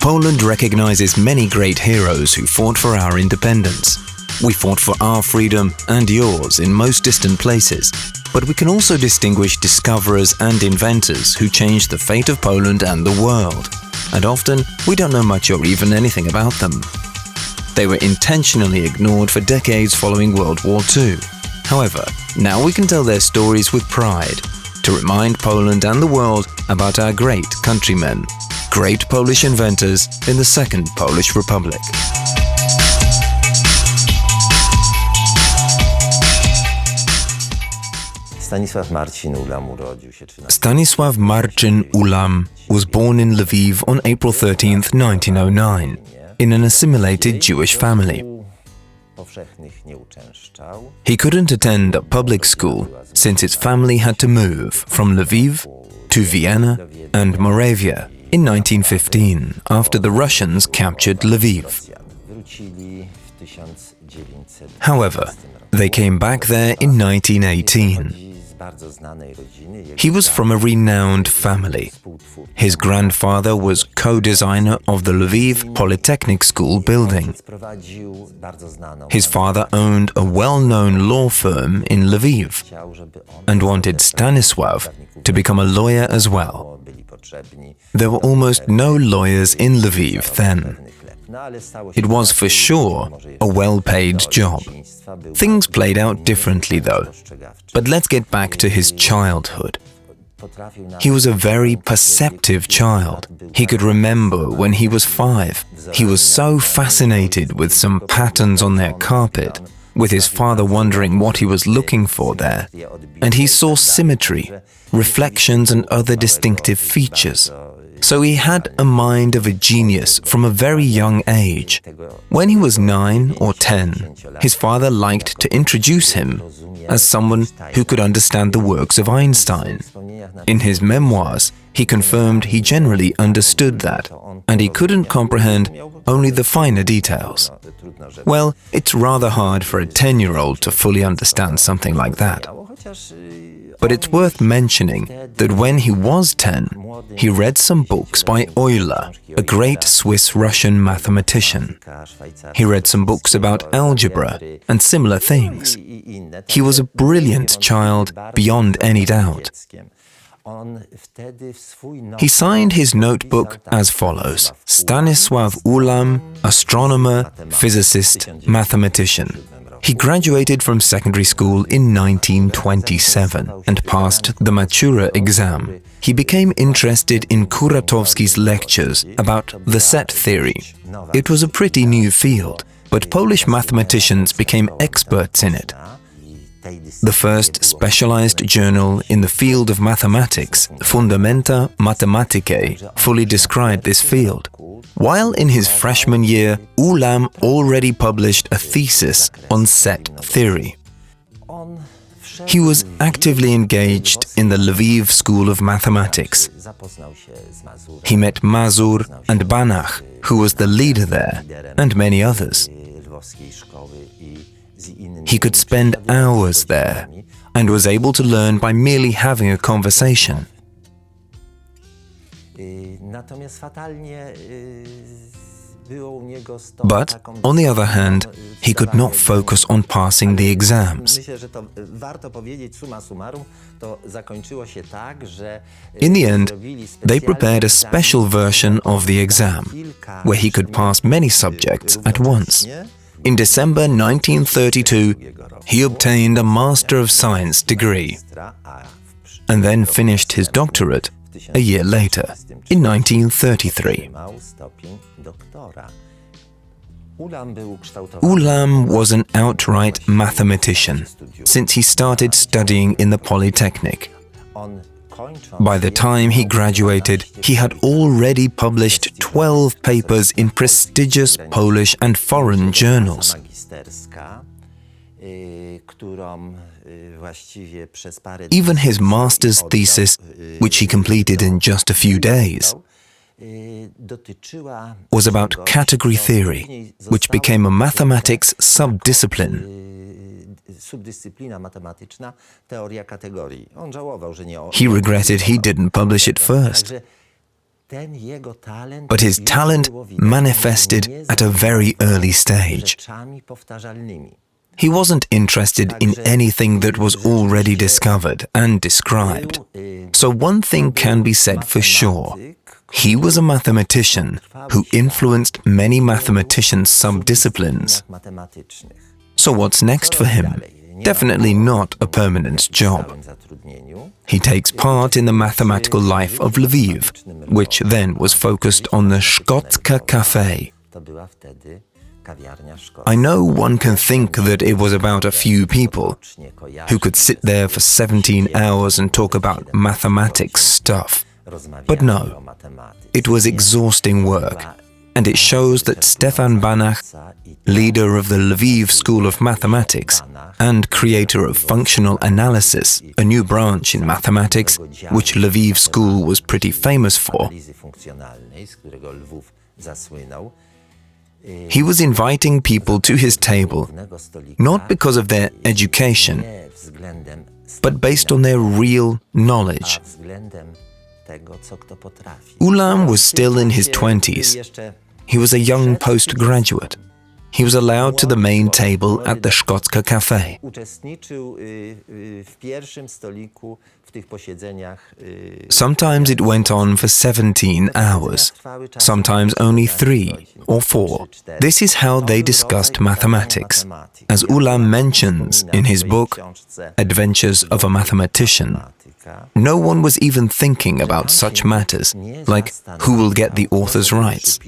Poland recognizes many great heroes who fought for our independence. We fought for our freedom and yours in most distant places, but we can also distinguish discoverers and inventors who changed the fate of Poland and the world. And often, we don't know much or even anything about them. They were intentionally ignored for decades following World War II. However, now we can tell their stories with pride, to remind Poland and the world about our great countrymen, great Polish inventors in the Second Polish Republic. Stanisław Marcin Ulam was born in Lviv on April 13, 1909, in an assimilated Jewish family. He couldn't attend a public school since his family had to move from Lviv to Vienna and Moravia in 1915 after the Russians captured Lviv. However, they came back there in 1918. He was from a renowned family. His grandfather was co-designer of the Lviv Polytechnic School building. His father owned a well-known law firm in Lviv and wanted Stanisław to become a lawyer as well. There were almost no lawyers in Lviv then. It was for sure a well-paid job. Things played out differently though. But let's get back to his childhood. He was a very perceptive child. He could remember when he was 5. He was so fascinated with some patterns on their carpet, with his father wondering what he was looking for there. And he saw symmetry, reflections and other distinctive features. So he had a mind of a genius from a very young age. When he was 9 or 10, his father liked to introduce him as someone who could understand the works of Einstein. In his memoirs, he confirmed he generally understood that, and he couldn't comprehend only the finer details. Well, it's rather hard for a 10-year-old to fully understand something like that. But it's worth mentioning that when he was 10, he read some books by Euler, a great Swiss-Russian mathematician. He read some books about algebra and similar things. He was a brilliant child beyond any doubt. He signed his notebook as follows: Stanisław Ulam, astronomer, physicist, mathematician. He graduated from secondary school in 1927 and passed the Matura exam. He became interested in Kuratowski's lectures about the set theory. It was a pretty new field, but Polish mathematicians became experts in it. The first specialized journal in the field of mathematics, Fundamenta Mathematicae, fully described this field. While in his freshman year, Ulam already published a thesis on set theory. He was actively engaged in the Lviv School of Mathematics. He met Mazur and Banach, who was the leader there, and many others. He could spend hours there and was able to learn by merely having a conversation. But, on the other hand, he could not focus on passing the exams. In the end, they prepared a special version of the exam, where he could pass many subjects at once. In December 1932, he obtained a Master of Science degree, and then finished his doctorate a year later, in 1933. Ulam was an outright mathematician, since he started studying in the Polytechnic. By the time he graduated, he had already published 12 papers in prestigious Polish and foreign journals. Even his master's thesis, which he completed in just a few days, was about category theory, which became a mathematics subdiscipline. He regretted he didn't publish it first. But his talent manifested at a very early stage. He wasn't interested in anything that was already discovered and described. So one thing can be said for sure. He was a mathematician who influenced many mathematicians' subdisciplines. So what's next for him? Definitely not a permanent job. He takes part in the mathematical life of Lviv, which then was focused on the 𝐔𝐋𝐀𝐌. I know one can think that it was about a few people who could sit there for 17 hours and talk about mathematics stuff. But no, it was exhausting work, and it shows that Stefan Banach, leader of the Lviv School of Mathematics and creator of functional analysis, a new branch in mathematics, which Lviv School was pretty famous for, he was inviting people to his table, not because of their education, but based on their real knowledge. Ulam was still in his 20s. He was a young postgraduate. He was allowed to the main table at the 𝐔𝐋𝐀𝐌. Sometimes it went on for 17 hours, sometimes only 3 or 4. This is how they discussed mathematics. As Ulam mentions in his book, Adventures of a Mathematician, no one was even thinking about such matters, like who will get the author's rights.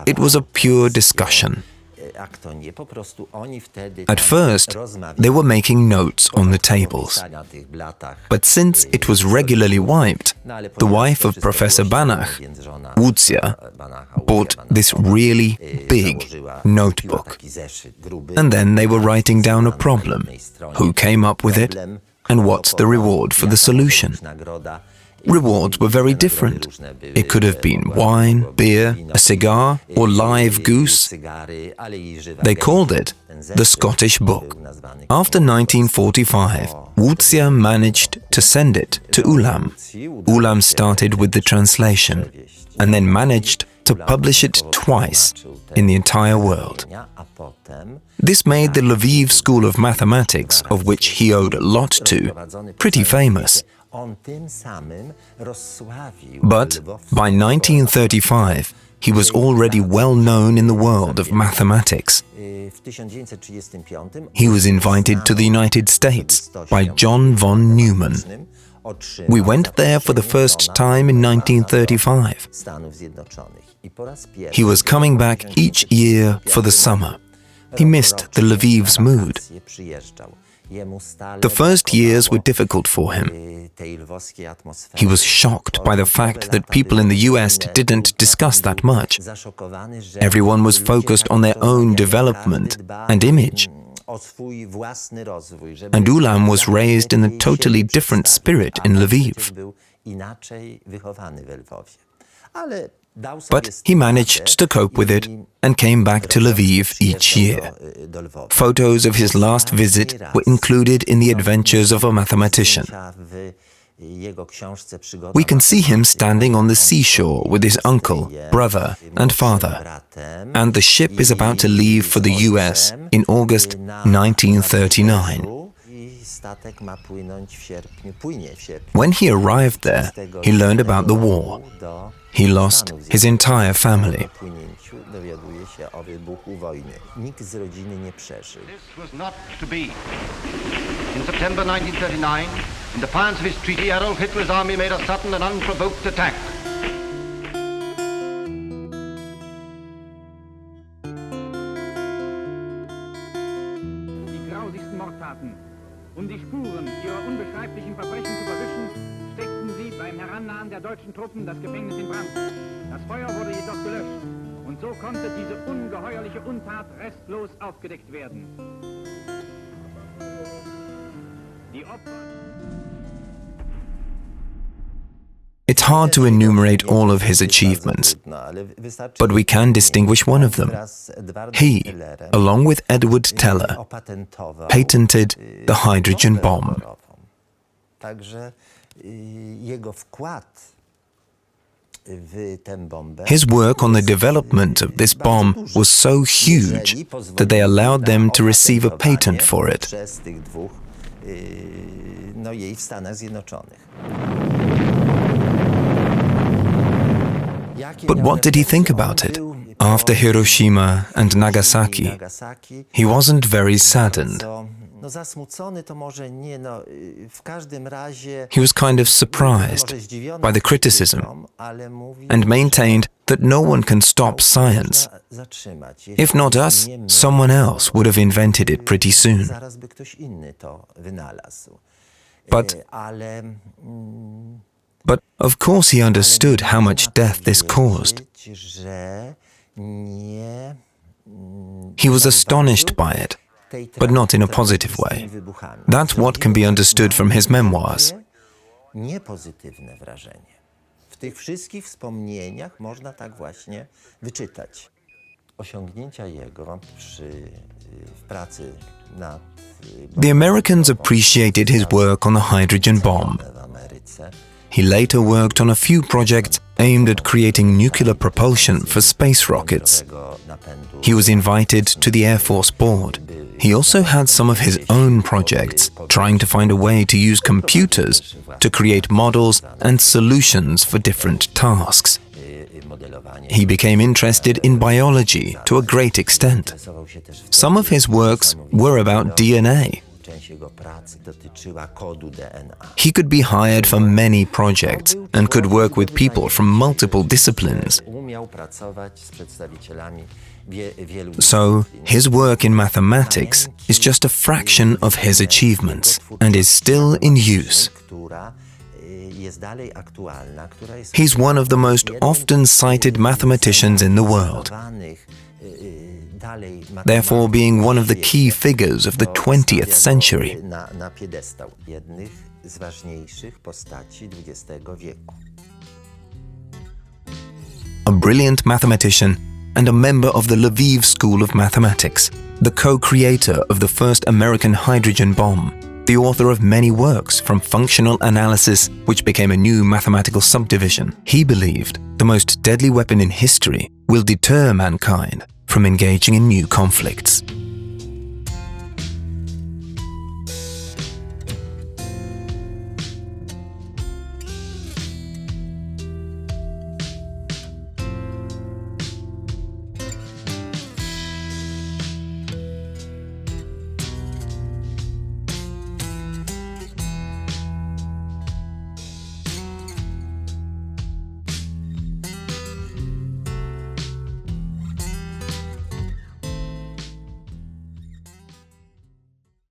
It was a pure discussion. At first, they were making notes on the tables. But since it was regularly wiped, the wife of Professor Banach, Łucja, bought this really big notebook. And then they were writing down a problem, who came up with it, and what's the reward for the solution. Rewards were very different. It could have been wine, beer, a cigar, or live goose. They called it the Scottish Book. After 1945, Łucja managed to send it to Ulam. Ulam started with the translation, and then managed to publish it twice in the entire world. This made the Lviv School of Mathematics, of which he owed a lot to, pretty famous. But by 1935, he was already well known in the world of mathematics. He was invited to the United States by John von Neumann. We went there for the first time in 1935. He was coming back each year for the summer. He missed the Lviv's mood. The first years were difficult for him. He was shocked by the fact that people in the US didn't discuss that much. Everyone was focused on their own development and image. And Ulam was raised in a totally different spirit in Lviv. But he managed to cope with it and came back to Lviv each year. Photos of his last visit were included in the Adventures of a Mathematician. We can see him standing on the seashore with his uncle, brother, and father. And the ship is about to leave for the US in August 1939. When he arrived there, he learned about the war. He lost his entire family. This was not to be. In September 1939, in defiance of his treaty, Adolf Hitler's army made a sudden and unprovoked attack. Die grausigsten Mordtaten, die Spuren ihrer unbeschreiblichen Verbrechen zu verwischen, steckten sie beim Herannahen der deutschen Truppen das Gefängnis in Brand. Das Feuer wurde jedoch gelöscht und so konnte diese ungeheuerliche Untat restlos aufgedeckt werden. Die Opfer... It's hard to enumerate all of his achievements, but we can distinguish one of them. He, along with Edward Teller, patented the hydrogen bomb. His work on the development of this bomb was so huge that they allowed them to receive a patent for it. But what did he think about it? After Hiroshima and Nagasaki, he wasn't very saddened. He was kind of surprised by the criticism and maintained that no one can stop science. If not us, someone else would have invented it pretty soon. But of course he understood how much death this caused. He was astonished by it, but not in a positive way. That's what can be understood from his memoirs. The Americans appreciated his work on the hydrogen bomb. He later worked on a few projects aimed at creating nuclear propulsion for space rockets. He was invited to the Air Force Board. He also had some of his own projects, trying to find a way to use computers to create models and solutions for different tasks. He became interested in biology to a great extent. Some of his works were about DNA. He could be hired for many projects and could work with people from multiple disciplines. So, his work in mathematics is just a fraction of his achievements and is still in use. He's one of the most often cited mathematicians in the world, therefore being one of the key figures of the 20th century. A brilliant mathematician and a member of the Lviv School of Mathematics, the co-creator of the first American hydrogen bomb, the author of many works from functional analysis, which became a new mathematical subdivision. He believed the most deadly weapon in history will deter mankind from engaging in new conflicts.